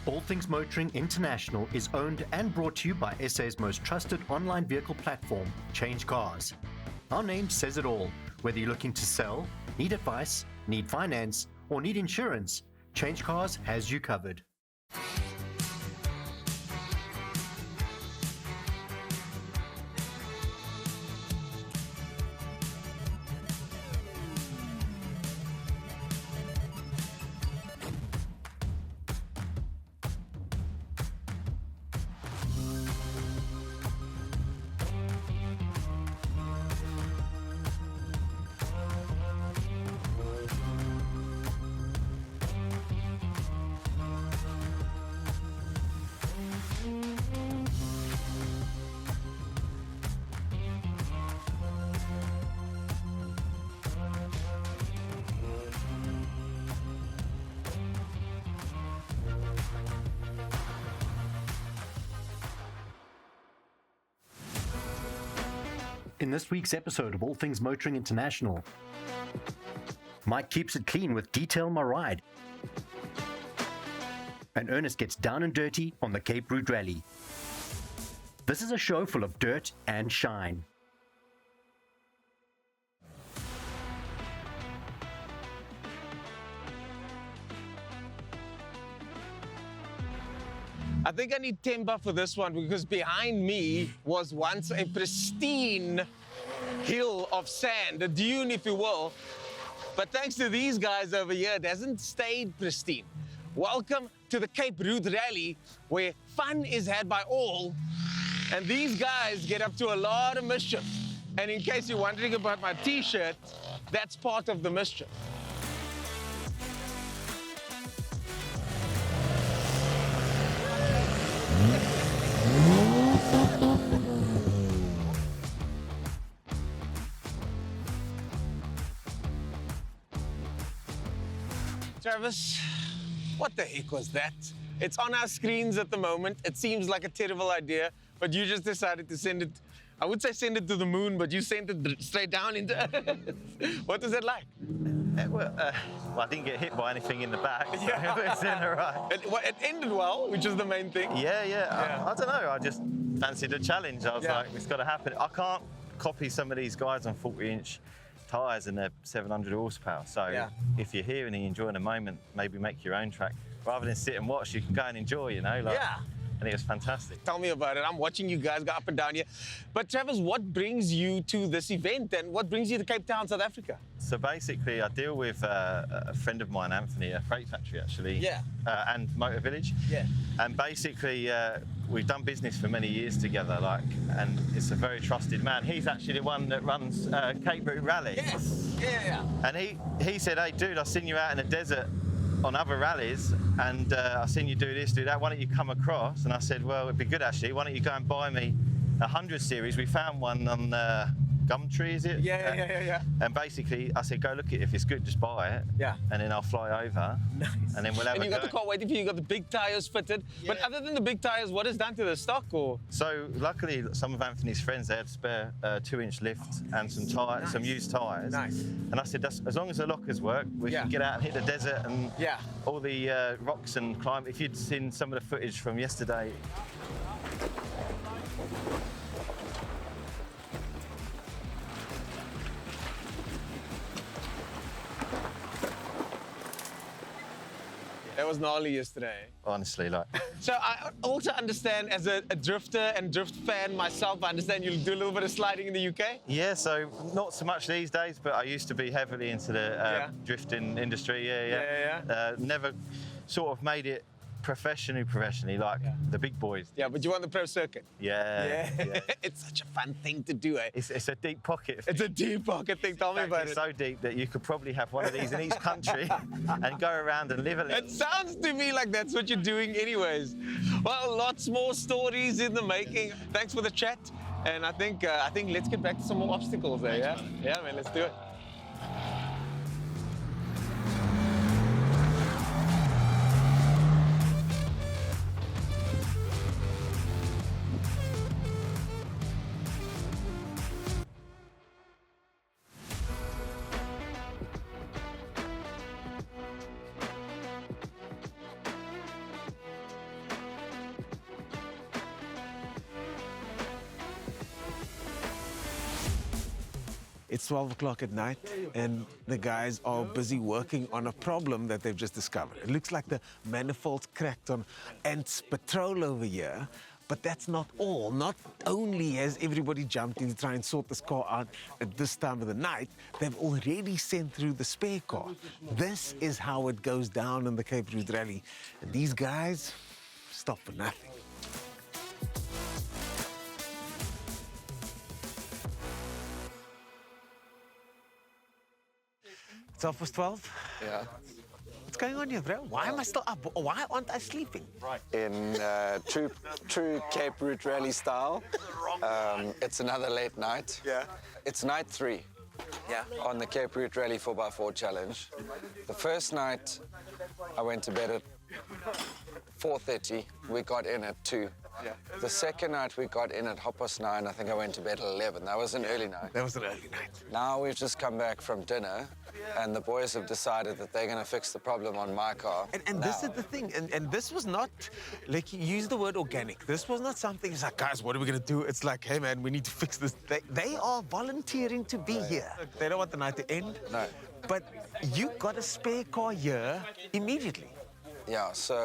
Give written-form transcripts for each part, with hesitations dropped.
All Things Motoring International is owned and brought to you by SA's most trusted online vehicle platform, CHANGECARS. Our name says it all. Whether you're looking to sell, need advice, need finance, or need insurance, CHANGECARS has you covered. In this week's episode of All Things Motoring International, Mike keeps it clean with Detail My Ride, and Ernest gets down and dirty on the Cape Route Rally. This is a show full of dirt and shine. I think I need timber for this one because behind me was once a pristine hill of sand, a dune if you will. But thanks to these guys over here, it hasn't stayed pristine. Welcome to the Cape Route Rally, where fun is had by all, and these guys get up to a lot of mischief. And in case you're wondering about my t-shirt, that's part of the mischief. Travis, what the heck was that? It's on our screens at the moment. It seems like a terrible idea, but you just decided to send it, I would say send it to the moon, but you sent it straight down into What was it like? Well, I didn't get hit by anything in the back, so Yeah. it's in all right. It ended well, which is the main thing. Yeah. I don't know, I just fancied a challenge. I was Yeah. like, it's got to happen. I can't copy some of these guys on 40-inch tyres and they're 700 horsepower. So Yeah. if you're here and you're enjoying a moment, maybe make your own track. Rather than sit and watch, you can go and enjoy, you know? Like, Yeah. And it was fantastic. Tell me about it. I'm watching you guys go up and down here. But Travis, what brings you to this event and what brings you to Cape Town, South Africa? So basically, I deal with a friend of mine, Anthony, a freight factory actually, Yeah. and Motor Village. Yeah. And basically, we've done business for many years together, and it's a very trusted man. He's actually the one that runs Cape Route Rally. Yes. Yeah. And he said, hey, dude, I've seen you out in the desert on other rallies, and I've seen you do this, do that. Why don't you come across? And I said, well, it'd be good actually. Why don't you go and buy me a 100 series? We found one on Gumtree, is it? Yeah. And basically, I said, go look at it. If it's good, just buy it. Yeah. And then I'll fly over. Nice. And then we'll have And a you got go. the car waiting for you. You got the big tires fitted. But Yeah. other than the big tires, what is done to the stock? Or So luckily, some of Anthony's friends, they had spare 2-inch lifts and some tires, some used tires. Nice. And I said, as long as the lockers work, we Yeah. can get out and hit the desert and Yeah. all the rocks and climb. If you'd seen some of the footage from yesterday. that was gnarly yesterday. Honestly, like, So I also understand, as a drifter and drift fan myself, I understand you do a little bit of sliding in the UK. yeah, so not so much these days, but I used to be heavily into the Yeah. drifting industry, Yeah. Never sort of made it professionally, like Yeah. the big boys. Yeah, but you on the pro circuit. Yeah. It's such a fun thing to do, eh? It's a deep pocket. It's a deep pocket thing. Tell me about It's it. so deep that you could probably have one of these in each country and go around and live a little. It sounds to me like that's what you're doing anyways. Well, lots more stories in the making. Thanks for the chat. And I think let's get back to some more obstacles there, yeah? Yeah, man, let's do it. It's 12 o'clock at night, and the guys are busy working on a problem that they've just discovered. It looks like the manifold's cracked on Nissan Patrol over here, but that's not all. Not only has everybody jumped in to try and sort this car out at this time of the night, they've already sent through the spare car. This is how it goes down in the Cape Route Rally. And these guys stop for nothing. It's half past 12. Yeah. What's going on here, bro? Why am I still up? Why aren't I sleeping? In true Cape Route Rally style, it's another late night. Yeah. It's night 3. Yeah. On the Cape Route Rally 4x4 challenge. The first night, I went to bed at 4:30. We got in at 2. Yeah. The second night, we got in at 9:30. I think I went to bed at 11. That was an early night. That was an early night. Now we've just come back from dinner, and the boys have decided that they're going to fix the problem on my car. And this is the thing, and this was not, like, you use the word organic. This was not something, it's like, guys, what are we going to do? It's like, hey, man, we need to fix this. They are volunteering to be here. They don't want the night to end. No. But you got a spare car here immediately. Yeah, so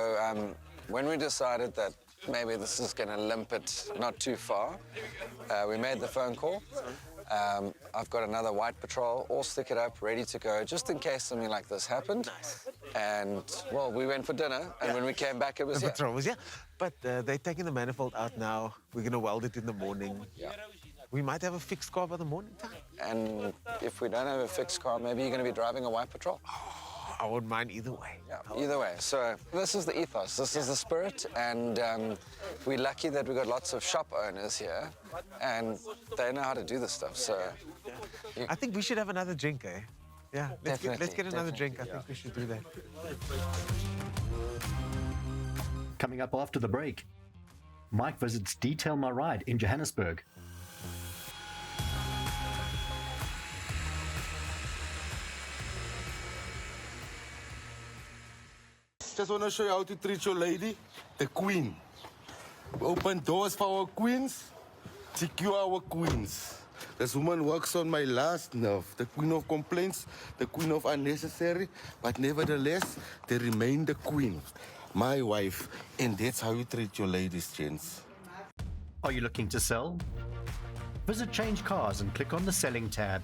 when we decided that maybe this is going to limp it not too far, we made the phone call. I've got another white Patrol, all stick it up, ready to go, just in case something like this happened. Nice. And, well, we went for dinner, and when we came back, it was The Patrol was here. But they're taking the manifold out now. We're going to weld it in the morning. Yeah. We might have a fixed car by the morning time. And if we don't have a fixed car, maybe you're going to be driving a white Patrol. I wouldn't mind either way. Yeah, either way. So this is the ethos, this is the spirit, and we're lucky that we've got lots of shop owners here, and they know how to do this stuff, so... I think we should have another drink, eh? Yeah, let's get another drink. I think we should do that. Coming up after the break, Mike visits Detail My Ride in Johannesburg. Just want to show you how to treat your lady, the queen. We open doors for our queens, secure our queens. This woman works on my last nerve, the queen of complaints, the queen of unnecessary, but nevertheless, they remain the queen, my wife, and that's how you treat your ladies, gents. Are you looking to sell? Visit Change Cars and click on the Selling tab.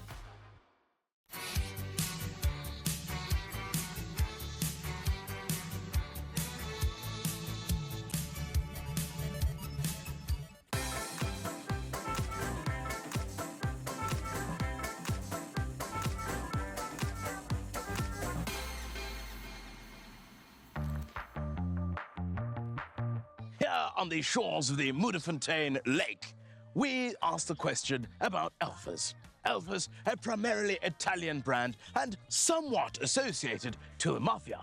Here on the shores of the Moederfontein Lake, we asked the question about Alfas. Alfas, a primarily Italian brand and somewhat associated to the mafia.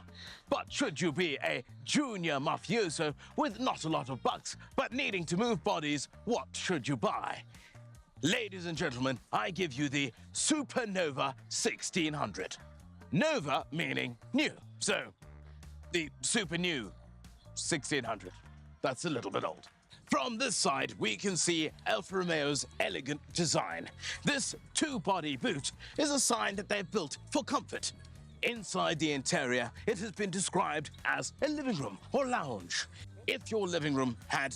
But should you be a junior mafioso with not a lot of bucks but needing to move bodies, what should you buy? Ladies and gentlemen, I give you the Supernova 1600. Nova meaning new, so the super new 1600. That's a little bit old. From this side, we can see Alfa Romeo's elegant design. This two-body boot is a sign that they've built for comfort. Inside the interior, it has been described as a living room or lounge. If your living room had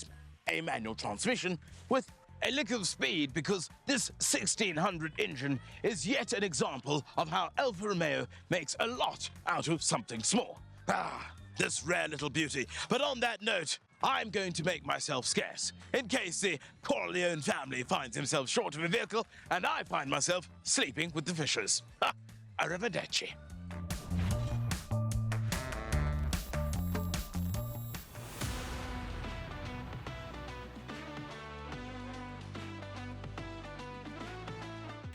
a manual transmission with a lick of speed, because this 1600 engine is yet an example of how Alfa Romeo makes a lot out of something small. Ah, this rare little beauty. But on that note, I'm going to make myself scarce, in case the Corleone family finds himself short of a vehicle and I find myself sleeping with the Fishers. Ha! Arrivederci.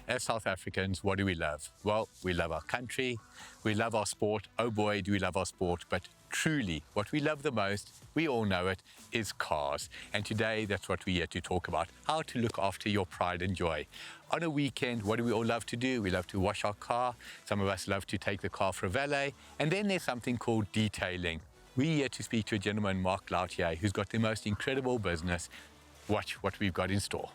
As South Africans, what do we love? Well, we love our country, we love our sport. Oh boy, do we love our sport. But truly, what we love the most, we all know it, is cars. And today, that's what we're here to talk about, how to look after your pride and joy. On a weekend, what do we all love to do? We love to wash our car. Some of us love to take the car for a valet. And then there's something called detailing. We're here to speak to a gentleman, Mark Lautier, who's got the most incredible business. Watch what we've got in store.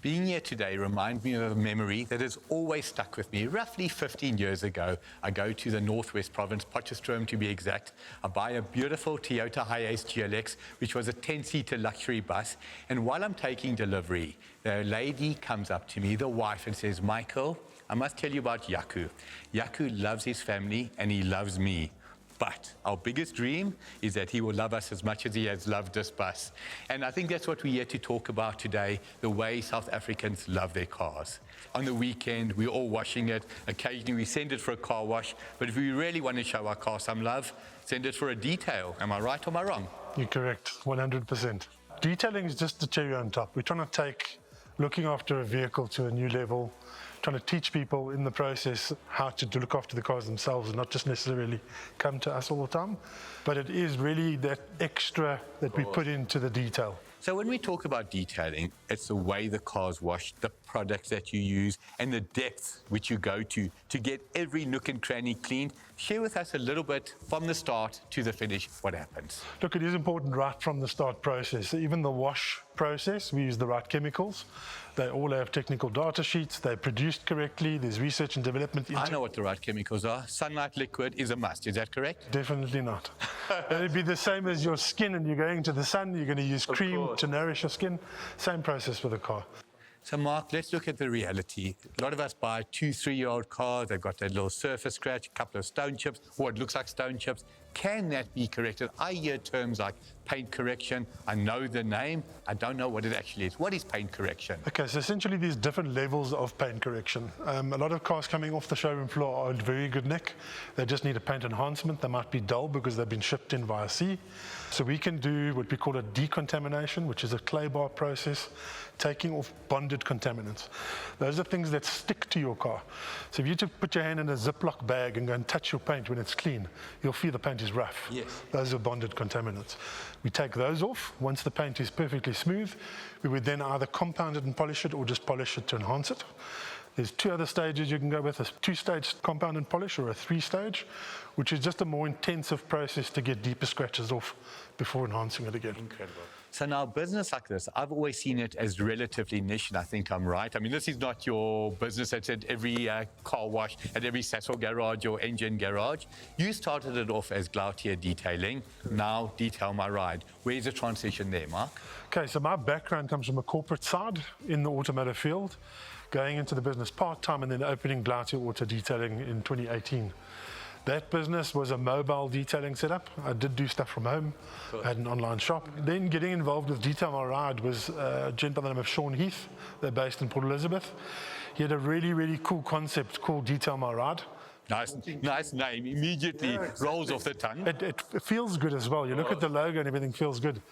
Being here today reminds me of a memory that has always stuck with me. Roughly 15 years ago, I go to the Northwest Province, Potchefstroom to be exact. I buy a beautiful Toyota Hiace GLX, which was a 10-seater luxury bus. And while I'm taking delivery, the lady comes up to me, the wife, and says, Michael, I must tell you about Yaku. Yaku loves his family and he loves me. But our biggest dream is that he will love us as much as he has loved this bus. And I think that's what we're here to talk about today, the way South Africans love their cars. On the weekend, we're all washing it. Occasionally, we send it for a car wash. But if we really want to show our car some love, send it for a detail. Am I right or am I wrong? You're correct, 100%. Detailing is just the cherry on top. We're trying to take looking after a vehicle to a new level, trying to teach people in the process how to look after the cars themselves and not just necessarily come to us all the time. But it is really that extra that we put into the detail. So when we talk about detailing, it's the way the car's washed, the products that you use, and the depth which you go to get every nook and cranny cleaned. Share with us a little bit from the start to the finish, what happens. Look, it is important right from the start process. Even the wash process, we use the right chemicals. They all have technical data sheets. They're produced correctly. There's research and development. I know what the right chemicals are. Sunlight liquid is a must. Is that correct? Definitely not. It'd be the same as your skin, and you're going to the sun. You're going to use cream to nourish your skin. Same process with a car. So, Mark, let's look at the reality. A lot of us buy 2-3-year-old cars. They've got that little surface scratch, a couple of stone chips, or it looks like stone chips. Can that be corrected? I hear terms like paint correction. I know the name. I don't know what it actually is. What is paint correction? Okay, so essentially there's different levels of paint correction. A lot of cars coming off the showroom floor are in very good nick. They just need a paint enhancement. They might be dull because they've been shipped in via sea. So we can do what we call a decontamination, which is a clay bar process, taking off bonded contaminants. Those are things that stick to your car. So if you just put your hand in a Ziploc bag and go and touch your paint when it's clean, you'll feel the paint is rough. Yes. Those are bonded contaminants. We take those off. Once the paint is perfectly smooth, we would then either compound it and polish it or just polish it to enhance it. There's 2 other stages you can go with, a 2-stage compound and polish or a 3-stage, which is just a more intensive process to get deeper scratches off before enhancing it again. Incredible. So now business like this, I've always seen it as relatively niche, and I think I'm right. I mean, this is not your business that's at every car wash, at every Sasol garage or engine garage. You started it off as Glautier detailing, now Detail My Ride. Where's the transition there, Mark? Okay, so my background comes from a corporate side in the automotive field, going into the business part-time and then opening Glautier Auto Detailing in 2018. That business was a mobile detailing setup. I did do stuff from home. I had an online shop. Then getting involved with Detail My Ride was a gent by the name of Sean Heath. They're based in Port Elizabeth. He had a really, really cool concept called Detail My Ride. Nice name. Immediately rolls off the tongue. It feels good as well. You look at the logo and everything feels good.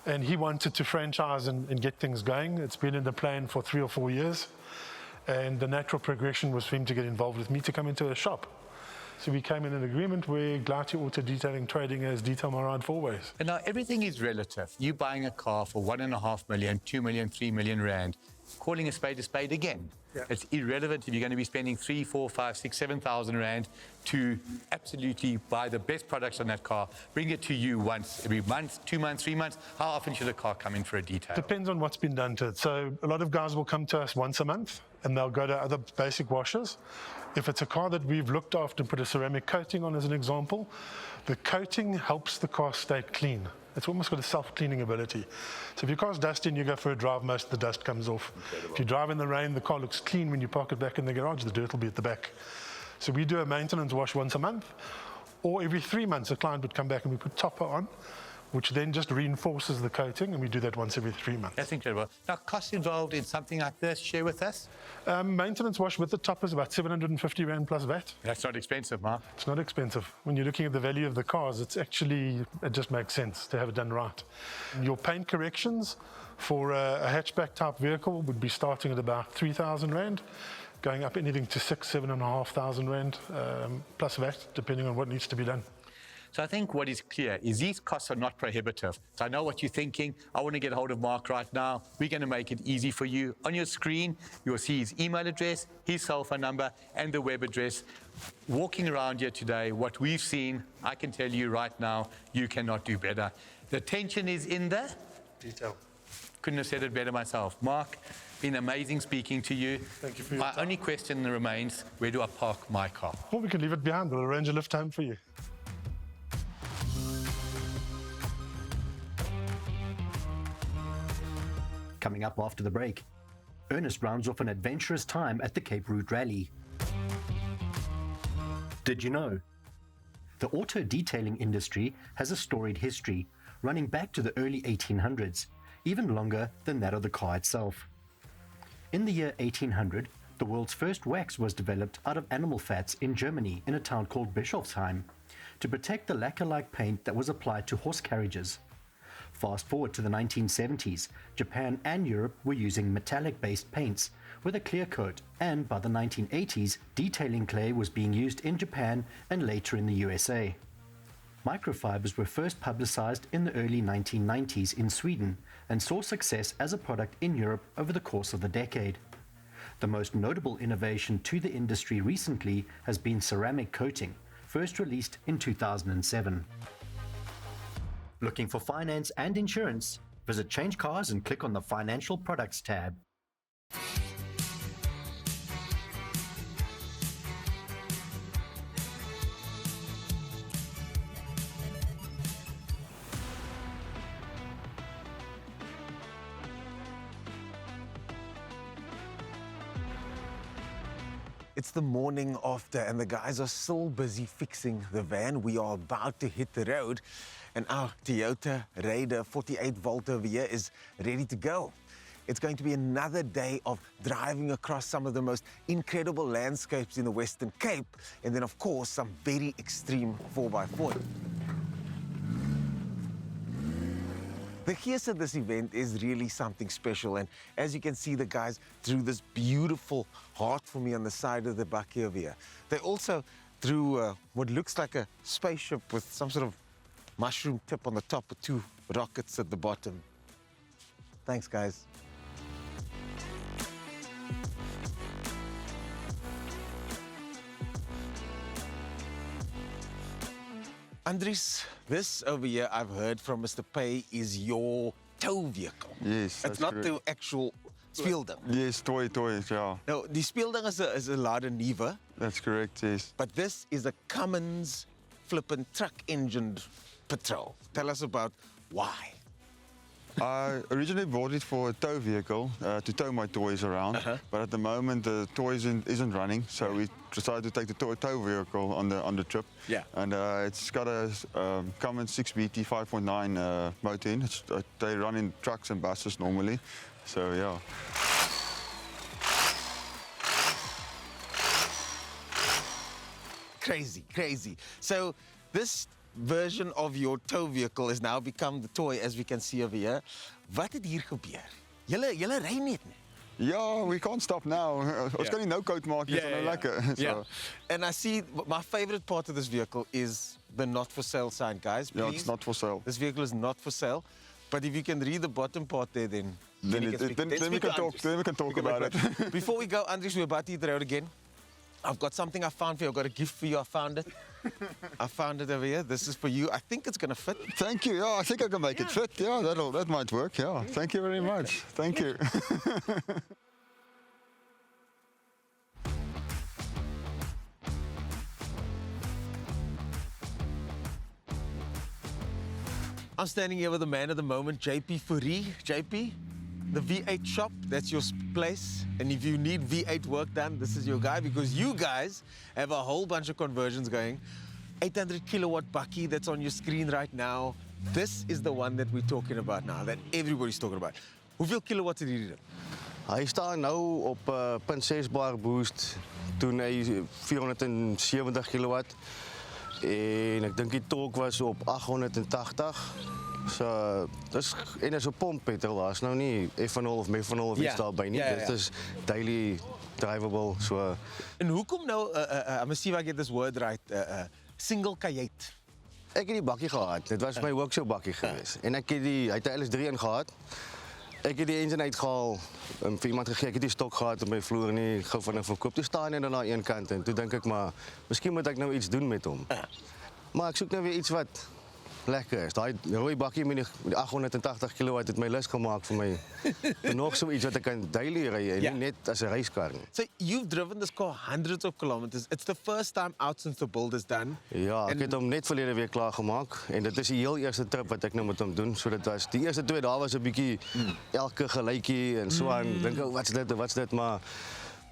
And he wanted to franchise and get things going. It's been in the plan for 3 or 4 years. And the natural progression was for him to get involved with me to come into a shop. So we came in an agreement where Glautier Auto Detailing trading as Detail My Ride 4 ways. And now everything is relative. You buying a car for 1.5 million, 2 million, 3 million rand, calling a spade again. Yeah. It's irrelevant if you're going to be spending 3, 4, 5, 6, 7,000 rand to absolutely buy the best products on that car, bring it to you once every month, 2 months, 3 months. How often should a car come in for a detail? Depends on what's been done to it. So a lot of guys will come to us once a month and they'll go to other basic washers. If it's a car that we've looked after and put a ceramic coating on as an example, the coating helps the car stay clean. It's almost got a self-cleaning ability. So if your car's dusty and you go for a drive, most of the dust comes off. Incredible. If you drive in the rain, the car looks clean. When you park it back in the garage, the dirt will be at the back. So we do a maintenance wash once a month, or every 3 months a client would come back and we put topper on, which then just reinforces the coating, and we do that once every 3 months. That's incredible. Now, cost involved in something like this, share with us? Maintenance wash with the top is about 750 Rand plus VAT. That's not expensive, Mark. It's not expensive. When you're looking at the value of the cars, it just makes sense to have it done right. Your paint corrections for a hatchback type vehicle would be starting at about 3,000 Rand, going up anything to 6,000-7,500 Rand plus VAT, depending on what needs to be done. So I think what is clear is these costs are not prohibitive. So I know what you're thinking. I want to get hold of Mark right now. We're going to make it easy for you. On your screen, you'll see his email address, his cell phone number, and the web address. Walking around here today, what we've seen, I can tell you right now, you cannot do better. The attention is in the detail. Couldn't have said it better myself. Mark, Been amazing speaking to you. Thank you for your My time. only question remains, where do I park my car? Well, we can leave it behind. We'll arrange a lift home for you. Coming up after the break, Ernest rounds off an adventurous time at the Cape Route Rally. Did you know? The auto detailing industry has a storied history, running back to the early 1800s, even longer than that of the car itself. In the year 1800, the world's first wax was developed out of animal fats in Germany in a town called Bischofsheim to protect the lacquer-like paint that was applied to horse carriages. Fast forward to the 1970s, Japan and Europe were using metallic-based paints with a clear coat, and by the 1980s, detailing clay was being used in Japan and later in the USA. Microfibers were first publicized in the early 1990s in Sweden and saw success as a product in Europe over the course of the decade. The most notable innovation to the industry recently has been ceramic coating, first released in 2007. Looking for finance and insurance? Visit Change Cars and click on the Financial Products tab. It's the morning after and the guys are still busy fixing the van. We are about to hit the road and our Toyota Raider 48 volt over here is ready to go. It's going to be another day of driving across some of the most incredible landscapes in the Western Cape and then of course some very extreme 4x4. The gees of this event is really something special, and as you can see, the guys drew this beautiful heart for me on the side of the bakkie over here. They also drew what looks like a spaceship with some sort of mushroom tip on the top with two rockets at the bottom. Thanks, guys. Andries, this over here I've heard from Mr. Pay is your tow vehicle. Yes, It's not the actual speelding. Yes, toy, yeah. Nou, die speelding is 'n Lada Niva, That's correct, yes. but this is a Cummins flippin' truck-engined Patrol. Tell us about why. I originally bought it for a tow vehicle to tow my toys around, but at the moment the toy isn't running, so we decided to take the tow vehicle on the trip. Yeah. And it's got a Cummins 6BT 5.9 motor in. They run in trucks and buses normally, so yeah. Crazy. So this version of your tow vehicle has now become the toy, as we can see over here. Wat het hier gebeur? Julle ry net nie. Yeah, we can't stop now. Ons kan nie nou koud maak nie, so lekker. So. And I see my favorite part of this vehicle is the not for sale sign, guys. Yeah, Please, it's not for sale. This vehicle is not for sale. But if you can read the bottom part there, then Then you can speak. we Speak to can talk. Andries. Then we can talk about it. Before we go, Andries, we're about to hit the road again. I've got something I found for you. I've got a gift for you. I found it over here. This is for you. I think it's going to fit. Thank you. Yeah, I think I can make it fit. Yeah, that might work. Yeah. Thank you very much. Thank you. I'm standing here with the man of the moment, JP Fourie. JP, the V8 shop, that's your place. And if you need V8 work done, this is your guy, because you guys have a whole bunch of conversions going. 800 kilowatt bakkie that's on your screen right now. This is the one that we're talking about now, that everybody's talking about. Hoeveel kilowatts het hierdie? Hy staan nou op 0.6 bar boost, toen hy 470 kilowatt. En ek dink die torque was op 880. So, en is 'n pomp petrol, daar's nou nie ethanol of methanol of iets daarbey nie. Dit is daily drivable. So. En hoekom nou, I'm gonna see if I get this word right, single kajuit? Ek het die bakkie gehad. Dit was my workshop bakkie geweest. En ek het hy het 'n LS3 in gehad. Ek het die engine uitgehaal, vir iemand gegee. Ek het die stok gehad op my vloer nie gou vinnig verkoop. Toe staan hy net aan een kant en toe dink ek maar, miskien moet ek nou iets doen met hom. Maar ek soek nou weer iets wat lekker is. Daai rooi bakkie met die 880 kW het my lus gemaak vir my. Nog so iets wat ek kan daily ry en nie net as 'n reiskar nie. So you've driven this car hundreds of kilometers. It's the first time out since the build is done. Ja, ek het hom net verlede week klaar gemaak en dit is die heel eerste trip wat ek nou met hom doen. So dit was die eerste 2 dae was 'n bietjie elke gelykie en so aan. Dink ek wat's dit maar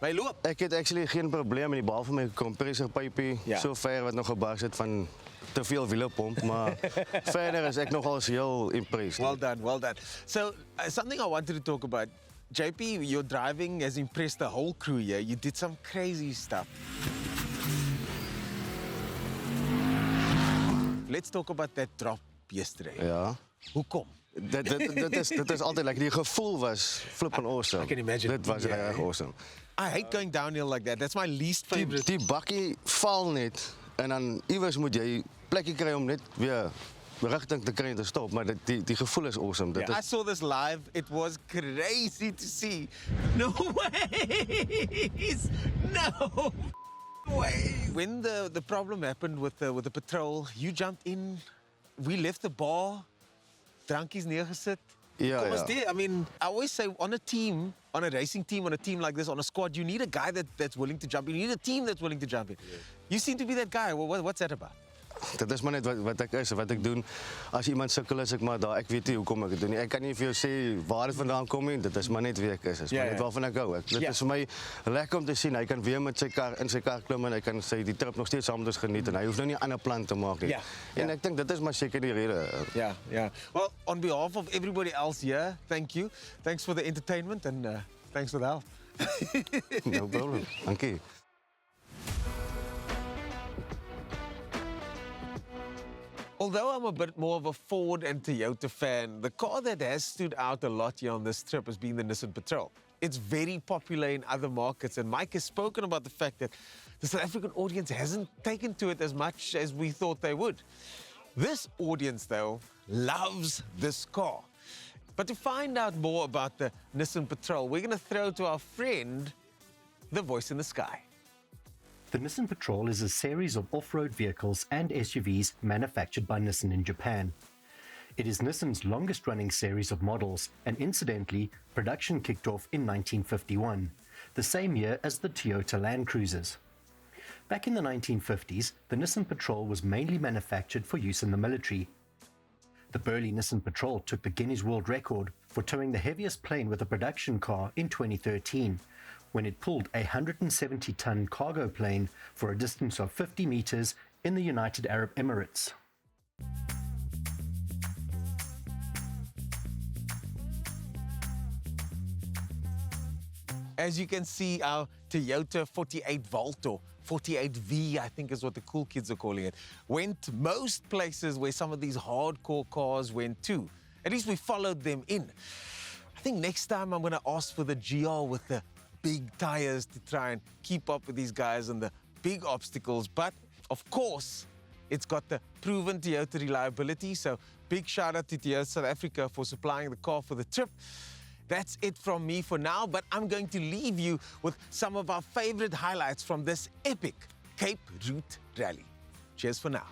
my loop. Ek het actually geen probleem met die behalwe my kompressorpypie so ver wat nog gebars het van te veel wielepomp, maar verder is ek nogal heel impressed. Well done, well done. So something I wanted to talk about. JP, your driving has impressed the whole crew here. You did some crazy stuff. Let's talk about that drop yesterday. Ja. Hoekom? Dit is altyd like die gevoel was flipping awesome. I can imagine. Dit was regtig awesome. I hate going downhill like that. That's my least favorite. Die bakkie val net en dan iewers moet jy plekkie kry om net weer rigting te kry en te stop, maar die gevoel is awesome. I saw this live. It was crazy to see. No ways! No way! When the problem happened with the patrol, you jumped in. We left the bar. Drankies neergesit. Ja, Kom ons ja. there. I mean, I always say on a team, on a racing team, on a team like this, on a squad, you need a guy that's willing to jump in. You need a team that's willing to jump in. You seem to be that guy. What's that about? Dit is maar net wat ek is, wat ek doen. As iemand sukkel is ek maar daar. Ek weet nie hoekom ek dit doen nie. Ek kan nie vir jou sê waar dit vandaan kom nie. Dit is maar net wie ek is. Dit is maar net waarvan ek hou. Dit is vir my lekker om te sien. Hy kan weer met sy kar in sy kar klim en hy kan die trip nog steeds saam met ons geniet en hy hoef nou nie 'n ander plan te maak nie. En ek dink dit is maar seker die rede. Yeah. Well, on behalf of everybody else here, thank you. Thanks for the entertainment and thanks for the help. No problem. Dankie. Although I'm a bit more of a Ford and Toyota fan, the car that has stood out a lot here on this trip has been the Nissan Patrol. It's very popular in other markets, and Mike has spoken about the fact that the South African audience hasn't taken to it as much as we thought they would. This audience, though, loves this car. But to find out more about the Nissan Patrol, we're going to throw to our friend, the voice in the sky. The Nissan Patrol is a series of off-road vehicles and SUVs manufactured by Nissan in Japan. It is Nissan's longest-running series of models, and incidentally, production kicked off in 1951, the same year as the Toyota Land Cruisers. Back in the 1950s, the Nissan Patrol was mainly manufactured for use in the military. The burly Nissan Patrol took the Guinness World Record for towing the heaviest plane with a production car in 2013, when it pulled a 170-ton cargo plane for a distance of 50 meters in the United Arab Emirates. As you can see, our Toyota 48 Volt or 48V, I think is what the cool kids are calling it, went most places where some of these hardcore cars went too. At least we followed them in. I think next time I'm going to ask for the GR with the big tires to try and keep up with these guys and the big obstacles. But of course, it's got the proven Toyota reliability. So big shout out to Toyota South Africa for supplying the car for the trip. That's it from me for now, but I'm going to leave you with some of our favorite highlights from this epic Cape Route Rally. Cheers for now.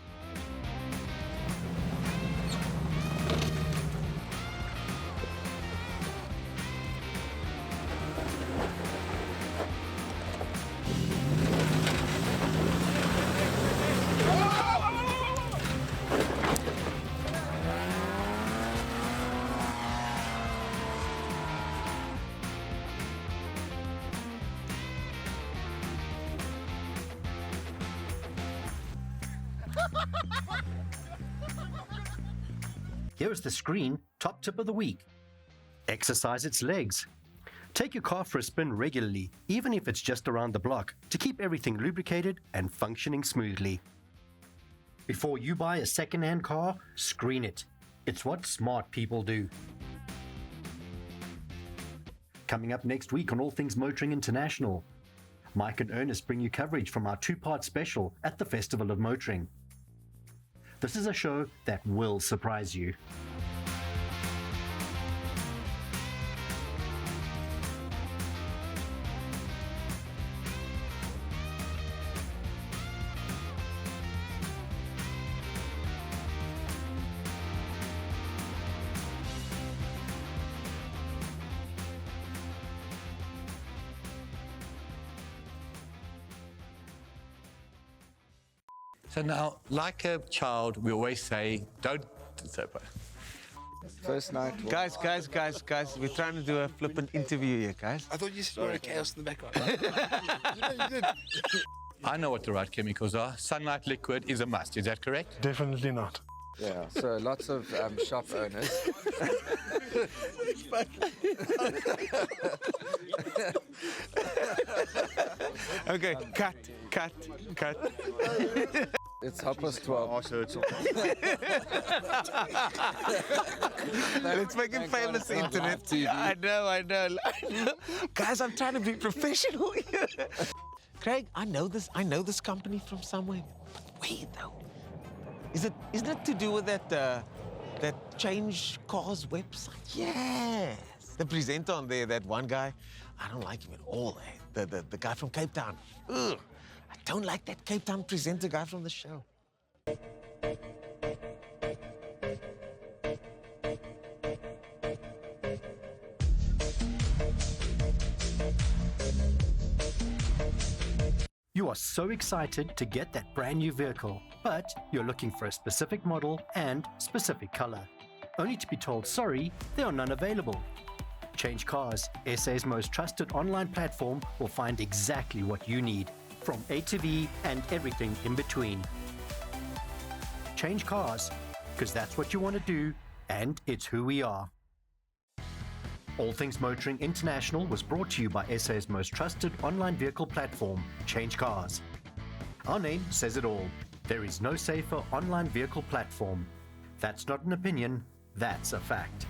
Here is the screen top tip of the week. Exercise its legs. Take your car for a spin regularly, even if it's just around the block, to keep everything lubricated and functioning smoothly. Before you buy a second-hand car, screen it. It's what smart people do. Coming up next week on All Things Motoring International, Mike and Ernest bring you coverage from our two-part special at the Festival of Motoring. This is a show that will surprise you. So now, like a child, we always say, don't... First night. Guys, we're trying to do a flippant interview here, guys. I thought you said you were chaos in the background. You did. I know what the right chemicals are. Sunlight liquid is a must. Is that correct? Definitely not. Yeah, so lots of shop owners. Okay, cut. It's 12:30. Let's make it famous, internet. I know. Guys, I'm trying to be professional here. Craig, I know this company from somewhere. But wait, though. Isn't it to do with that CHANGECARS website? Yes. The presenter on there, that one guy, I don't like him at all. The guy from Cape Town. Ugh. I don't like that Cape Town presenter guy from the show. You are so excited to get that brand new vehicle, but you're looking for a specific model and specific color. Only to be told, sorry, there are none available. CHANGECARS, SA's most trusted online platform, will find exactly what you need, from A to V and everything in between. CHANGECARS, because that's what you want to do, and it's who we are. All Things Motoring International was brought to you by SA's most trusted online vehicle platform, CHANGECARS. Our name says it all. There is no safer online vehicle platform. That's not an opinion, that's a fact.